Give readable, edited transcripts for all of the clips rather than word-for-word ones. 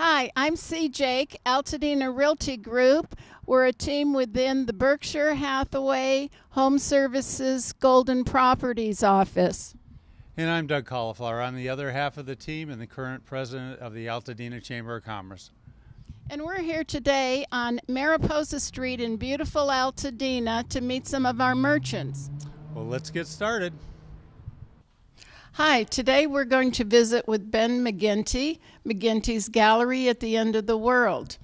Hi, I'm C. Jake, Altadena Realty Group. We're a team within the Berkshire Hathaway Home Services Golden Properties office. And I'm Doug Colliflower. I'm the other half of the team and the current president of the Altadena Chamber of Commerce. And we're here today on Mariposa Street in beautiful Altadena to meet some of our merchants. Well, let's get started. Hi, today we're going to visit with Ben McGinty, McGinty's Gallery at the End of the World.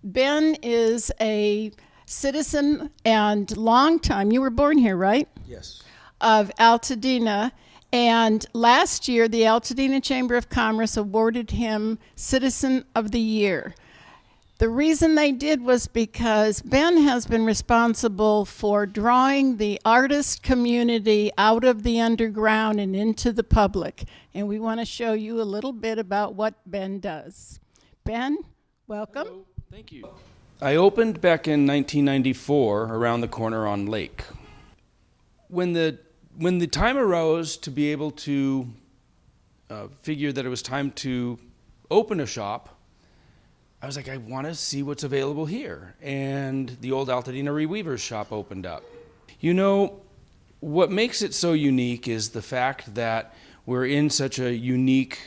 Ben is a citizen and longtime, you were born here, right? Yes. Of Altadena. And last year, the Altadena Chamber of Commerce awarded him Citizen of the Year. The reason they did was because Ben has been responsible for drawing the artist community out of the underground and into the public. And we want to show you a little bit about what Ben does. Ben, welcome. Hello. Thank you. I opened back in 1994 around the corner on Lake. When the time arose to be able to figure that it was time to open a shop, I was like, I want to see what's available here. And the old Altadena Reweavers shop opened up. You know, what makes it so unique is the fact that we're in such a unique,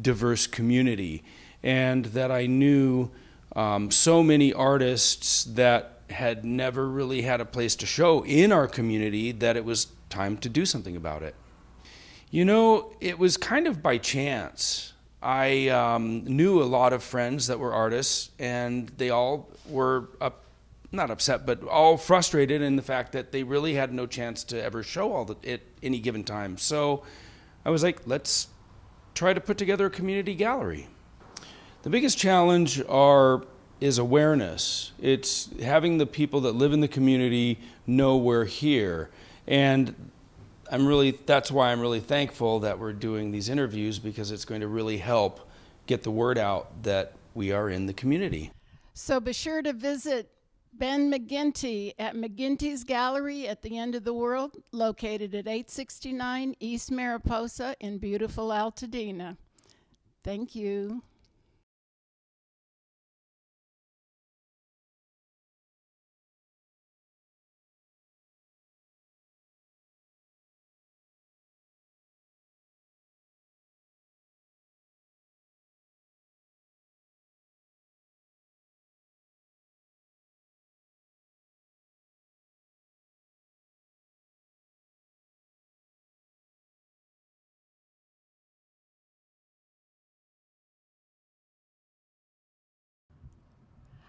diverse community, and that I knew so many artists that had never really had a place to show in our community that it was time to do something about it. You know, it was kind of by chance. I knew a lot of friends that were artists, and they all were not upset, but all frustrated in the fact that they really had no chance to ever show at any given time. So I was like, let's try to put together a community gallery. The biggest challenge is awareness. It's having the people that live in the community know we're here. And that's why I'm really thankful that we're doing these interviews, because it's going to really help get the word out that we are in the community. So be sure to visit Ben McGinty at McGinty's Gallery at the End of the World, located at 869 East Mariposa in beautiful Altadena. Thank you.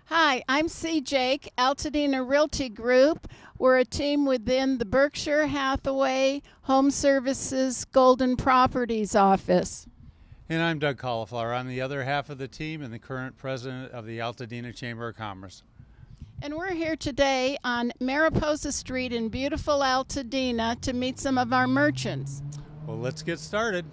Hi, I'm C. Jake, Altadena Realty Group. We're a team within the Berkshire Hathaway Home Services Golden Properties office. And I'm Doug Colliflower. I'm the other half of the team and the current president of the Altadena Chamber of Commerce. And we're here today on Mariposa Street in beautiful Altadena to meet some of our merchants. Well, let's get started.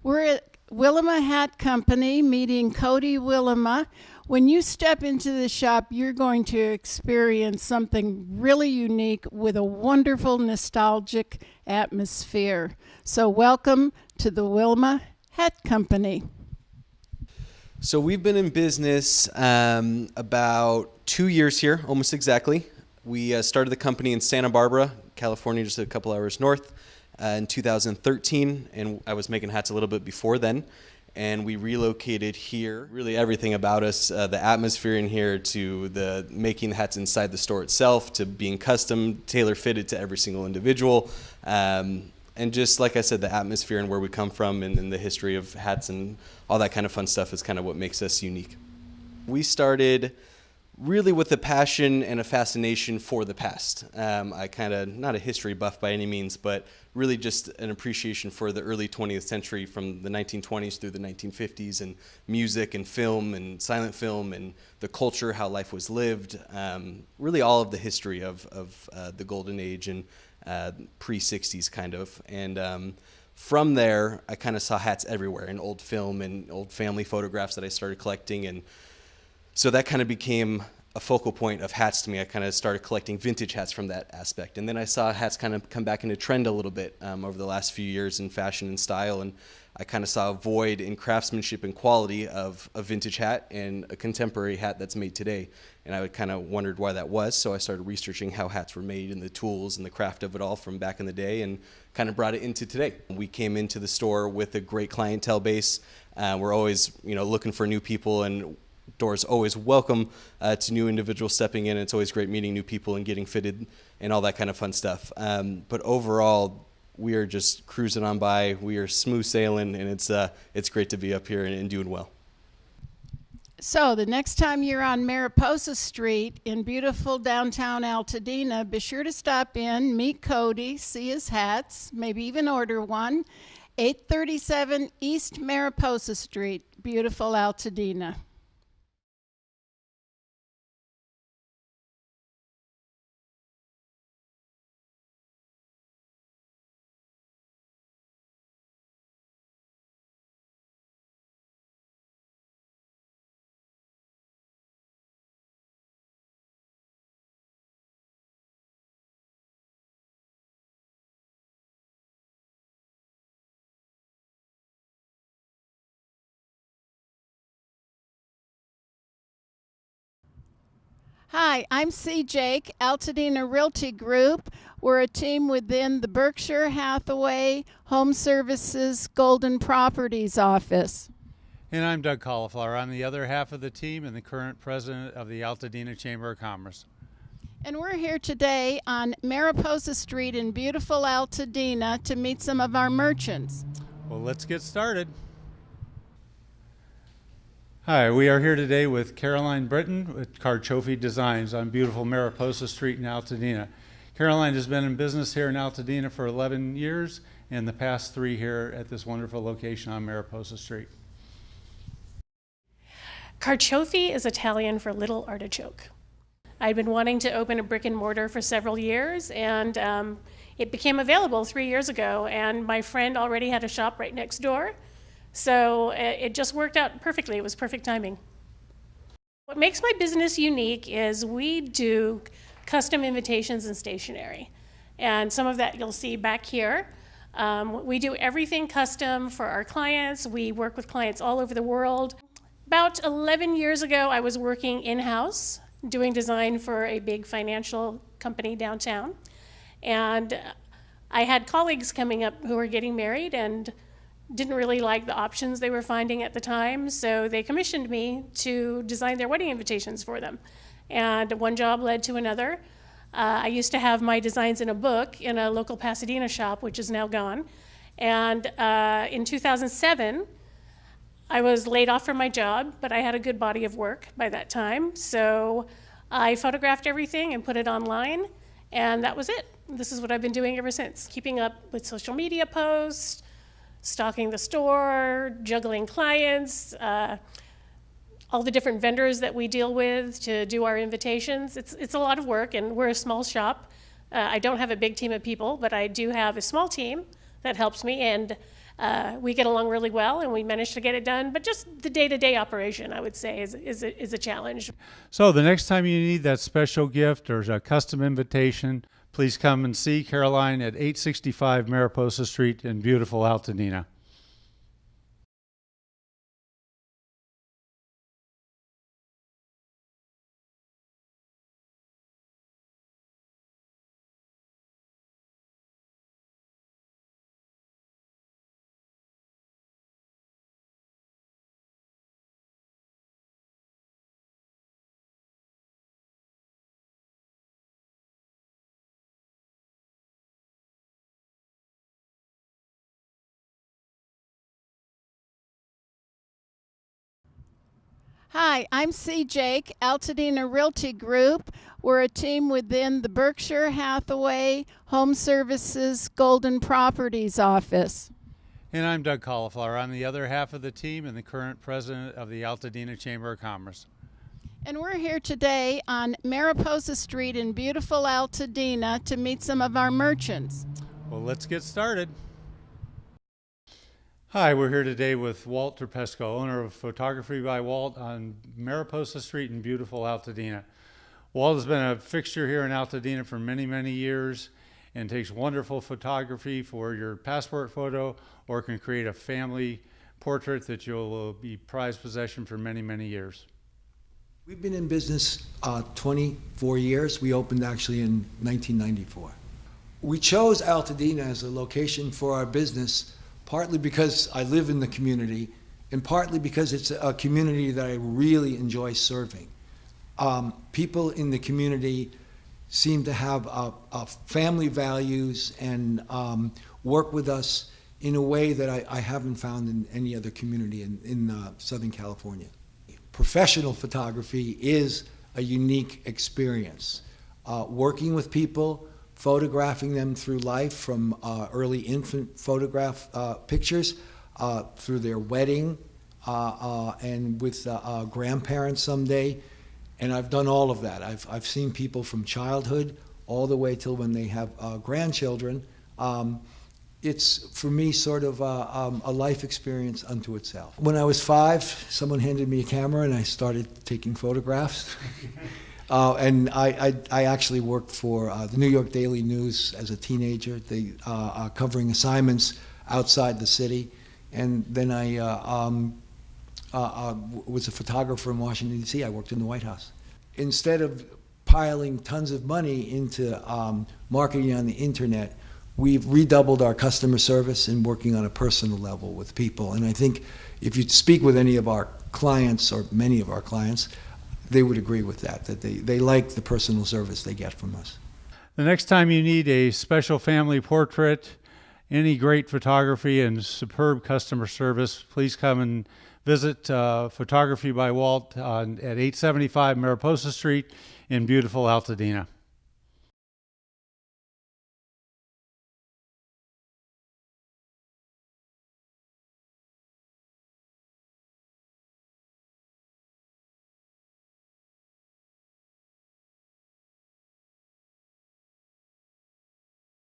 We're at Willema Hat Company meeting Cody Willema. When you step into the shop, you're going to experience something really unique with a wonderful nostalgic atmosphere. So welcome to the Willema Hat Company. So we've been in business about 2 years here, almost exactly. We started the company in Santa Barbara, California, just a couple hours north, in 2013, and I was making hats a little bit before then. And we relocated here. Really everything about us, the atmosphere in here, to the making hats inside the store itself, to being custom, tailor-fitted to every single individual. And just like I said, the atmosphere and where we come from and the history of hats and all that kind of fun stuff is kind of what makes us unique. We started really with a passion and a fascination for the past. I kind of, not a history buff by any means, but really just an appreciation for the early 20th century, from the 1920s through the 1950s, and music and film and silent film and the culture, how life was lived, really all of the history of the golden age and pre-60s kind of. And from there, I kind of saw hats everywhere in old film and old family photographs that I started collecting, and so that kind of became a focal point of hats to me. I kind of started collecting vintage hats from that aspect. And then I saw hats kind of come back into trend a little bit over the last few years in fashion and style. And I kind of saw a void in craftsmanship and quality of a vintage hat and a contemporary hat that's made today. And I kind of wondered why that was, so I started researching how hats were made and the tools and the craft of it all from back in the day, and kind of brought it into today. We came into the store with a great clientele base. We're always, looking for new people, and doors always welcome to new individuals stepping in. It's always great meeting new people and getting fitted and all that kind of fun stuff. But overall, we are just cruising on by. We are smooth sailing, and it's great to be up here and doing well. So the next time you're on Mariposa Street in beautiful downtown Altadena, be sure to stop in, meet Cody, see his hats, maybe even order one. 837 East Mariposa Street, beautiful Altadena. Hi, I'm C. Jake, Altadena Realty Group. We're a team within the Berkshire Hathaway Home Services Golden Properties office. And I'm Doug Colliflower. I'm the other half of the team and the current president of the Altadena Chamber of Commerce. And we're here today on Mariposa Street in beautiful Altadena to meet some of our merchants. Well, let's get started. Hi, we are here today with Caroline Britton with Carchoffi Designs on beautiful Mariposa Street in Altadena. Caroline has been in business here in Altadena for 11 years and the past 3 here at this wonderful location on Mariposa Street. Carchoffi is Italian for little artichoke. I'd been wanting to open a brick and mortar for several years, and it became available 3 years ago, and my friend already had a shop right next door. So it just worked out perfectly. It was perfect timing. What makes my business unique is we do custom invitations and stationery. And some of that you'll see back here. We do everything custom for our clients. We work with clients all over the world. About 11 years ago, I was working in-house, doing design for a big financial company downtown. And I had colleagues coming up who were getting married and didn't really like the options they were finding at the time, so they commissioned me to design their wedding invitations for them. And one job led to another. I used to have my designs in a book in a local Pasadena shop, which is now gone. And in 2007, I was laid off from my job, but I had a good body of work by that time. So I photographed everything and put it online, and that was it. This is what I've been doing ever since, keeping up with social media posts, stocking the store, juggling clients, all the different vendors that we deal with to do our invitations. It's a lot of work, and we're a small shop. I don't have a big team of people, but I do have a small team that helps me, and we get along really well, and we manage to get it done. But just the day-to-day operation, I would say, is a challenge. So the next time you need that special gift or a custom invitation, please come and see Caroline at 865 Mariposa Street in beautiful Altadena. Hi, I'm C. Jake, Altadena Realty Group. We're a team within the Berkshire Hathaway Home Services Golden Properties office. And I'm Doug Colliflower. I'm the other half of the team and the current president of the Altadena Chamber of Commerce. And we're here today on Mariposa Street in beautiful Altadena to meet some of our merchants. Well, let's get started. Hi, we're here today with Walt Terpesco, owner of Photography by Walt on Mariposa Street in beautiful Altadena. Walt has been a fixture here in Altadena for many, many years, and takes wonderful photography for your passport photo, or can create a family portrait that you'll be prized possession for many, many years. We've been in business 24 years. We opened actually in 1994. We chose Altadena as a location for our business, partly because I live in the community, and partly because it's a community that I really enjoy serving. People in the community seem to have family values and work with us in a way that I haven't found in any other community in Southern California. Professional photography is a unique experience. Working with people, photographing them through life, from early infant photograph pictures through their wedding and with grandparents someday. And I've done all of that. I've seen people from childhood all the way till when they have grandchildren. It's, for me, sort of a life experience unto itself. When I was 5, someone handed me a camera and I started taking photographs. And I actually worked for the New York Daily News as a teenager, covering assignments outside the city. And then I was a photographer in Washington, D.C. I worked in the White House. Instead of piling tons of money into marketing on the internet, we've redoubled our customer service and working on a personal level with people. And I think if you speak with any of our clients, or many of our clients, they would agree with that they like the personal service they get from us. The next time you need a special family portrait, any great photography and superb customer service, please come and visit Photography by Walt at 875 Mariposa Street in beautiful Altadena.